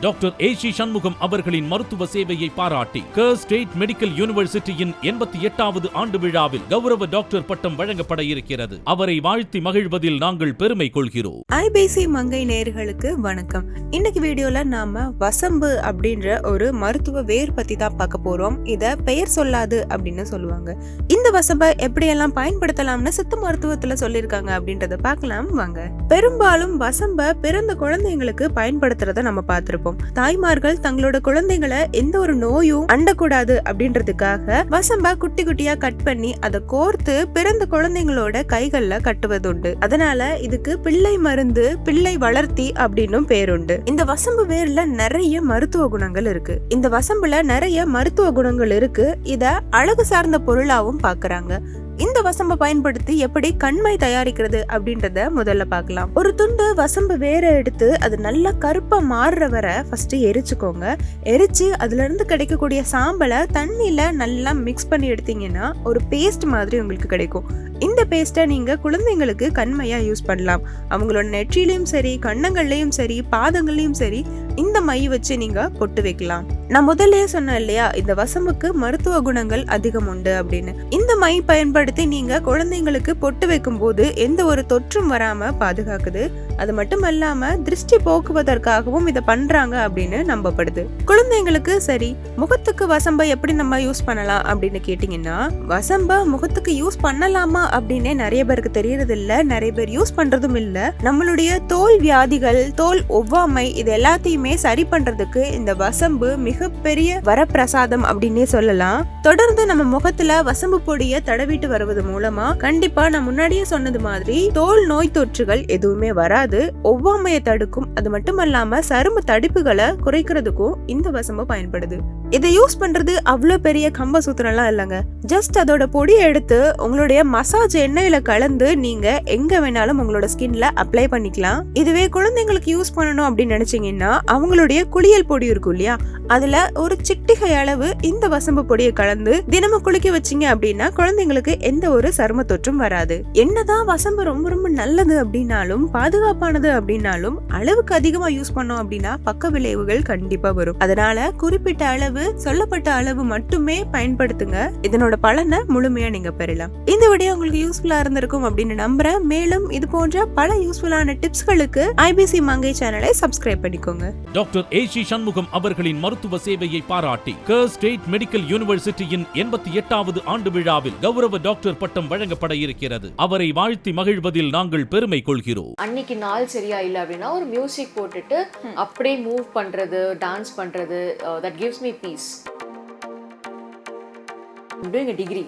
Doctor AC Shanmugam அவர்களின் மருத்துவ சேவையை பாராட்டி கேர் ஸ்டேட் மெடிக்கல் யூனிவர்சிட்டியின் 88வது ஆண்டு விழாவில் கௌரவ டாக்டர் பட்டம் வழங்கப்பட இருக்கிறது. அவரை வாழ்த்தி மகிழ்வதில் நாங்கள் பெருமை கொள்கிறோம். ஐபிசி மங்கை நேயர்களுக்கு வணக்கம். இன்னைக்கு வீடியோல நாம வசம்பு அப்படின்ற ஒரு மருத்துவ வேர் பத்தி தான் பார்க்க போறோம். இத பெயர் சொல்லாது அப்படின்னு சொல்லுவாங்க. இந்த வசம்பை எப்படியெல்லாம் பயன்படுத்தலாம்னு சித்த மருத்துவத்துல சொல்லியிருக்காங்க அப்படின்றத பார்க்கலாம் வாங்க. பெரும்பாலும் வசம்ப பிறந்த குழந்தைங்களுக்கு பயன்படுத்துறத நம்ம பார்த்திருப்போம். தாய்மார்கள் தங்களோட குழந்தைகளை எந்த ஒரு நோயும் அண்டக்கூடாது அப்படின்றதுக்காக வசம்ப குட்டி குட்டியா கட் பண்ணி அதை கோர்த்து பிறந்த குழந்தைங்களோட கைகள்ல கட்டுவதுண்டு. அதனால இதுக்கு பிள்ளை மருந்து, பிள்ளை வளர்த்தி அப்படின்னும் பேருண்டு. இந்த வசம்பு வேர்ல நிறைய மருத்துவ குணங்கள் இருக்கு. இந்த வசம்புல நிறைய மருத்துவ குணங்கள் இருக்கு. இத அழகு சார்ந்த பொருளாவும் பாக்குறாங்க. இந்த வசம்பை பயன்படுத்தி எப்படி கண்மை தயாரிக்கிறது அப்படின்றத முதல்ல பார்க்கலாம். ஒரு துண்டு வசம்பு வேற எடுத்து அது நல்லா கருப்பா மாறுற வரை ஃபர்ஸ்ட் எரிச்சுக்கோங்க. எரிச்சு அதுல இருந்து கிடைக்கக்கூடிய சாம்பலை தண்ணியில நல்லா மிக்ஸ் பண்ணி எடுத்தீங்கன்னா ஒரு பேஸ்ட் மாதிரி உங்களுக்கு கிடைக்கும். இந்த பேஸ்ட்டை நீங்க குழந்தைங்களுக்கு கண்மையா யூஸ் பண்ணலாம். அவங்களோட நெற்றிலையும் சரி, கண்ணங்கள்லயும் சரி, பாதங்கள்லயும் சரி இந்த மை வச்சு நீங்க பொட்டு வைக்கலாம். நான் முதல்லயே சொன்னேன் இல்லையா, இந்த வசம்புக்கு மருத்துவ குணங்கள் அதிகம் உண்டு அப்படின்னு. இந்த மை பயன்படுத்தி நீங்க குழந்தைங்களுக்கு பொட்டு வைக்கும் போது எந்த ஒரு தொற்றும் வராம பாதுகாக்குது. அது மட்டும் இல்லாம திருஷ்டி போக்குவதற்காகவும் இதை பண்றாங்க அப்படின்னு நம்பப்படுது. குழந்தைங்களுக்கு சரி, முகத்துக்கு வசம்பை எப்படி நம்ம யூஸ் பண்ணலாம் அப்படின்னு கேட்டீங்கன்னா, வசம்ப முகத்துக்கு யூஸ் பண்ணலாமா அப்படின்னே நிறைய பேருக்கு தெரியறது இல்ல. நிறைய பேர் யூஸ் பண்றதும் இல்ல. நம்மளுடைய தோல் வியாதிகள், தோல் ஒவ்வாமை இது எல்லாத்தையுமே சரி பண்றதுக்கு இந்த வசம்பு மிகப்பெரிய வரப்பிரசாதம் அப்படின்னே சொல்லலாம். தொடர்ந்து நம்ம முகத்துல வசம்பு பொடியை தடவிட்டு வருவது மூலமா கண்டிப்பா நான் முன்னாடியே சொன்னது மாதிரி தோல் நோய் தொற்றுகள் எதுவுமே வராது. ஒவ்வாமையை தடுக்கும். அது மட்டும் இல்லாம சரும தடிப்புகளை குறைக்கிறதுக்கும் இந்த வசம்பு பயன்படுது. இதை யூஸ் பண்றது அவ்வளவு பெரிய கம்ப சூத்திரம் எல்லாம் இல்லைங்க. ஜஸ்ட் அதோட பொடியை எடுத்து உங்களுடைய மசாஜ் எண்ணெயில கலந்து நீங்க எங்க வேணாலும் உங்களோட ஸ்கின்ல அப்ளை பண்ணிக்கலாம். இதுவே குழந்தைங்களுக்கு யூஸ் பண்ணணும் அப்படின்னு நினைச்சீங்கன்னா அவங்களுடைய குளியல் பொடி இருக்கும் இல்லையா, அதுல ஒரு சிட்டிகை அளவு இந்த வசம்பு பொடியை கலந்து தினமும் குளிக்க வச்சீங்க அப்படின்னா குழந்தைங்களுக்கு எந்த ஒரு சரும தொற்றும் வராது. என்னதான் வசம்பு ரொம்ப ரொம்ப நல்லது அப்படின்னாலும், பாதுகாப்பானது அப்படின்னாலும், அளவுக்கு அதிகமா யூஸ் பண்ணோம் அப்படின்னா பக்க விளைவுகள் கண்டிப்பா வரும். அதனால குறிப்பிட்ட அளவு, சொல்லப்பட்ட அளவு மட்டுமே பயன்படுத்துங்க. இதனோட பலனை முழுமையா நீங்க பெறலாம். இந்த வீடியோ உங்களுக்கு யூஸ்ஃபுல்லா இருந்திருக்கும் அப்படின்னு நம்புறேன். மேலும் இது போன்ற பல யூஸ்ஃபுல்லான டிப்ஸ்களுக்கு ஐபிசி மங்கை சேனலை சப்ஸ்கிரைப் பண்ணிக்கோங்க. டாக்டர் ஏசி சண்முகம் அவர்களின் மருத்துவ சேவையை பாராட்டி கேர் ஸ்டேட் மெடிக்கல் யூனிவர்சிட்டியின் 88வது ஆண்டு விழாவில் கௌரவ டாக்டர் பட்டம் வழங்கப்பட இருக்கிறது. அவரை வாழ்த்தி மகிழ்வதில் நாங்கள் பெருமை கொள்கிறோம். அன்னைக்கு நாள் சரியா இல்ல அப்படின்னா ஒரு மியூசிக் போட்டுட்டு அப்படியே மூவ் பண்றது, டான்ஸ் பண்றது, that gives me peace. I'm doing a degree.